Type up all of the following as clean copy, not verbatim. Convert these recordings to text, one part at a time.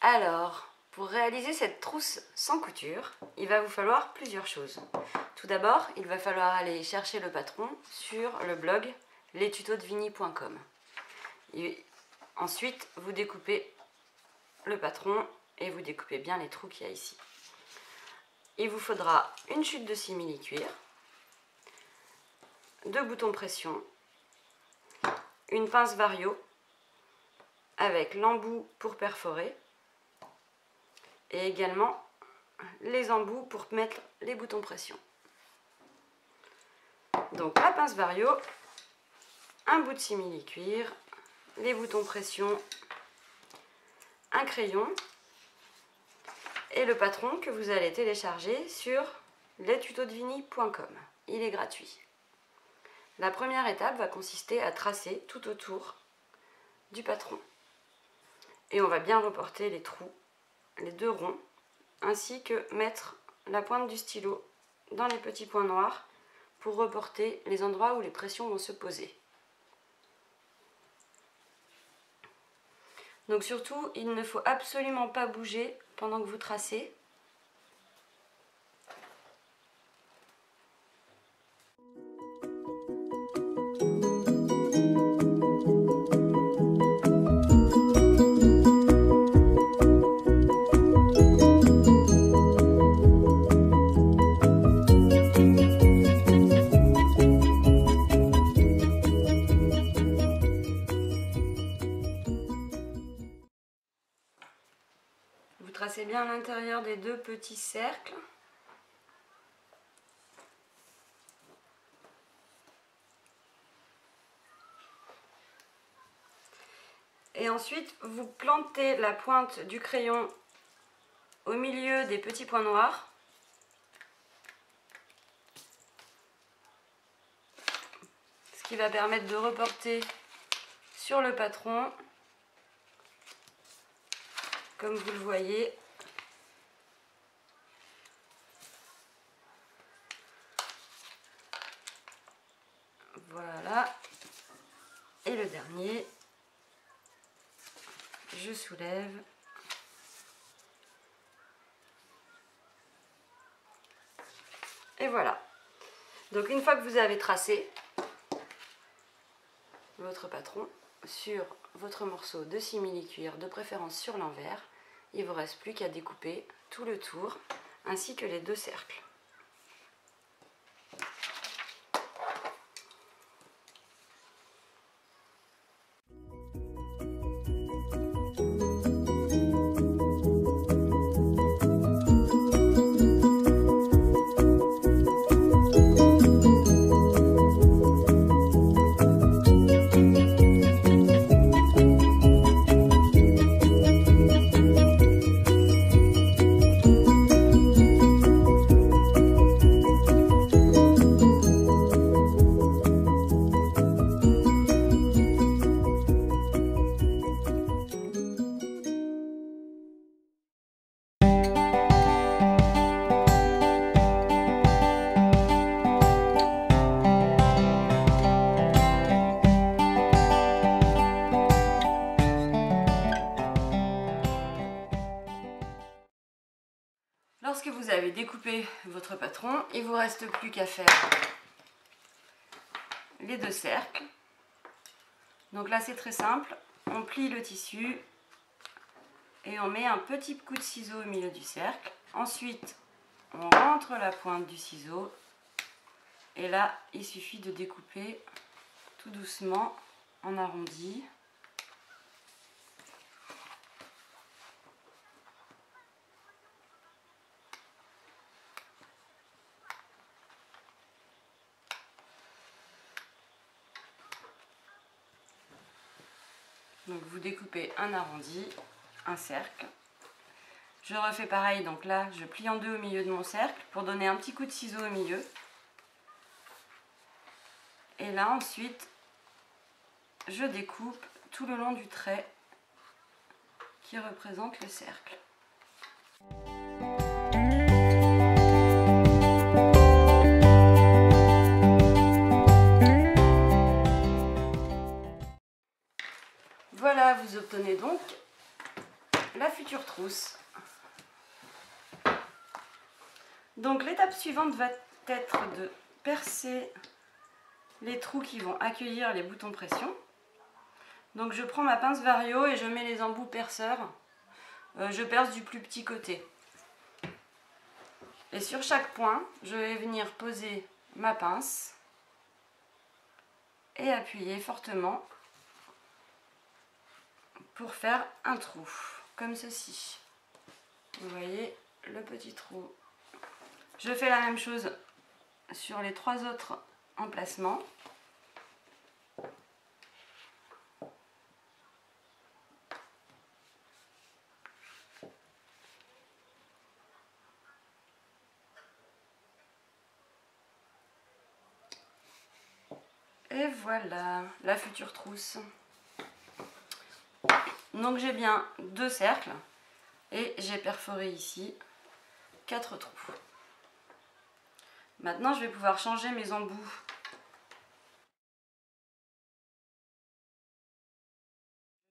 Alors, pour réaliser cette trousse sans couture, il va vous falloir plusieurs choses. Tout d'abord, il va falloir aller chercher le patron sur le blog lestutodevinny.com. Ensuite, vous découpez le patron et vous découpez bien les trous qu'il y a ici. Il vous faudra une chute de simili-cuir, 2 boutons pression, une pince vario avec l'embout pour perforer et également les embouts pour mettre les boutons pression. Donc la pince vario, un bout de simili-cuir, les boutons pression, un crayon et le patron que vous allez télécharger sur lestutodevinny.com. Il est gratuit. La première étape va consister à tracer tout autour du patron. Et on va bien reporter les trous, les 2 ronds, ainsi que mettre la pointe du stylo dans les petits points noirs pour reporter les endroits où les pressions vont se poser. Donc surtout, il ne faut absolument pas bouger pendant que vous tracez. Vous tracez bien à l'intérieur des 2 petits cercles. Et ensuite, vous plantez la pointe du crayon au milieu des petits points noirs. Ce qui va permettre de reporter sur le patron, comme vous le voyez. Voilà. Et le dernier, je soulève. Et voilà. Donc une fois que vous avez tracé votre patron sur votre morceau de simili-cuir, de préférence sur l'envers, il ne vous reste plus qu'à découper tout le tour ainsi que les 2 cercles. Lorsque vous avez découpé votre patron, il ne vous reste plus qu'à faire les 2 cercles. Donc là c'est très simple, on plie le tissu et on met un petit coup de ciseau au milieu du cercle. Ensuite on rentre la pointe du ciseau et là il suffit de découper tout doucement en arrondi. Donc vous découpez un arrondi, un cercle. Je refais pareil, donc là je plie en 2 au milieu de mon cercle pour donner un petit coup de ciseau au milieu. Et là ensuite je découpe tout le long du trait qui représente le cercle. Voilà, vous obtenez donc la future trousse trousse. Donc l'étape suivante va être de percer les trous qui vont accueillir les boutons pression. Donc je prends ma pince Vario et je mets les embouts perceurs. Je perce du plus petit côté. Et sur chaque point, je vais venir poser ma pince et appuyer fortement pour faire un trou, comme ceci. Vous voyez le petit trou. Je fais la même chose sur les 3 autres emplacements. Et voilà la future trousse. Donc j'ai bien 2 cercles et j'ai perforé ici 4 trous. Maintenant je vais pouvoir changer mes embouts.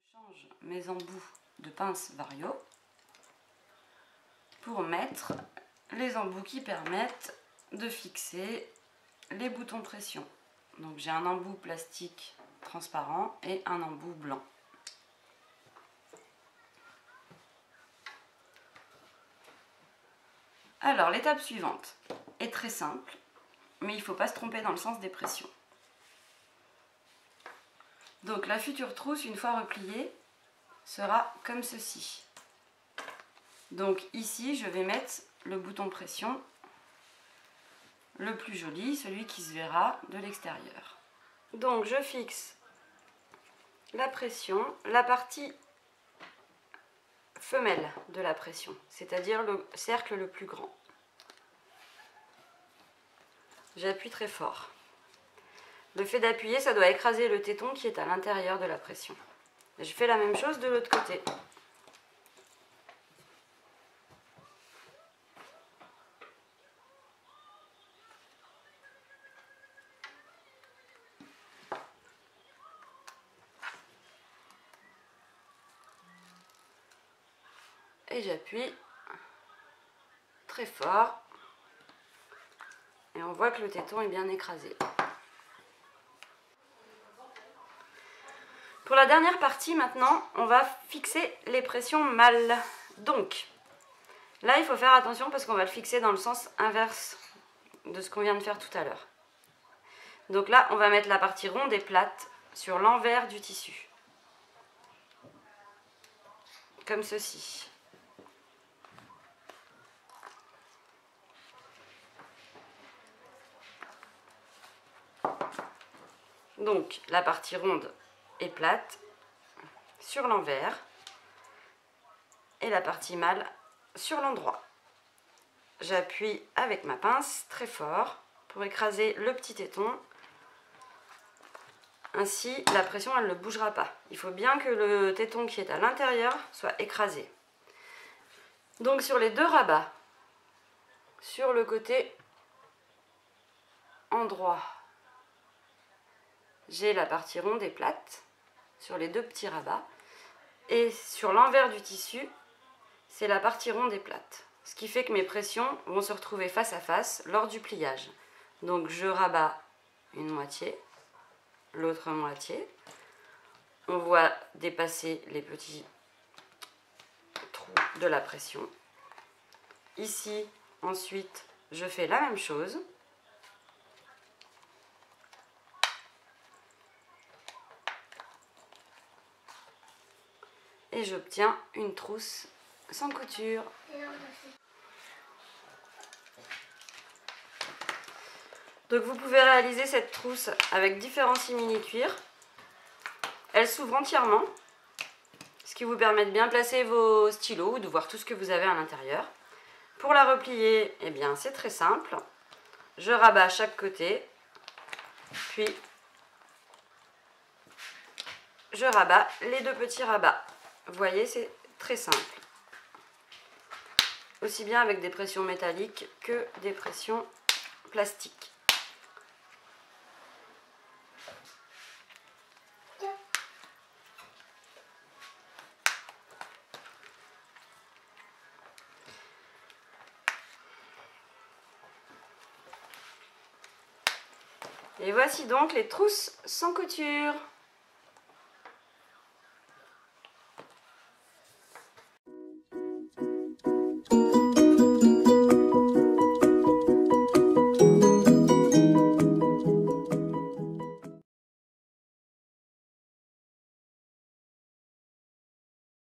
Je change mes embouts de pince Vario pour mettre les embouts qui permettent de fixer les boutons pression. Donc j'ai un embout plastique transparent et un embout blanc. Alors l'étape suivante est très simple, mais il ne faut pas se tromper dans le sens des pressions. Donc la future trousse, une fois repliée, sera comme ceci. Donc ici je vais mettre le bouton pression le plus joli, celui qui se verra de l'extérieur. Donc je fixe la pression, la partie femelle de la pression, c'est-à-dire le cercle le plus grand. J'appuie très fort. Le fait d'appuyer, ça doit écraser le téton qui est à l'intérieur de la pression. Et je fais la même chose de l'autre côté. Et j'appuie très fort. Et on voit que le téton est bien écrasé. Pour la dernière partie maintenant, on va fixer les pressions mâles. Donc, là il faut faire attention parce qu'on va le fixer dans le sens inverse de ce qu'on vient de faire tout à l'heure. Donc là, on va mettre la partie ronde et plate sur l'envers du tissu. Comme ceci. Donc la partie ronde est plate sur l'envers et la partie mâle sur l'endroit. J'appuie avec ma pince très fort pour écraser le petit téton. Ainsi, la pression elle ne bougera pas. Il faut bien que le téton qui est à l'intérieur soit écrasé. Donc sur les 2 rabats, sur le côté endroit, j'ai la partie ronde et plate sur les 2 petits rabats. Et sur l'envers du tissu, c'est la partie ronde et plate. Ce qui fait que mes pressions vont se retrouver face à face lors du pliage. Donc je rabats une moitié, l'autre moitié. On voit dépasser les petits trous de la pression. Ici, ensuite, je fais la même chose. Et j'obtiens une trousse sans couture. Donc vous pouvez réaliser cette trousse avec différents simili-cuirs. Elle s'ouvre entièrement, ce qui vous permet de bien placer vos stylos ou de voir tout ce que vous avez à l'intérieur. Pour la replier, eh bien c'est très simple. Je rabats chaque côté, puis je rabats les 2 petits rabats. Vous voyez, c'est très simple. Aussi bien avec des pressions métalliques que des pressions plastiques. Et voici donc les trousses sans couture.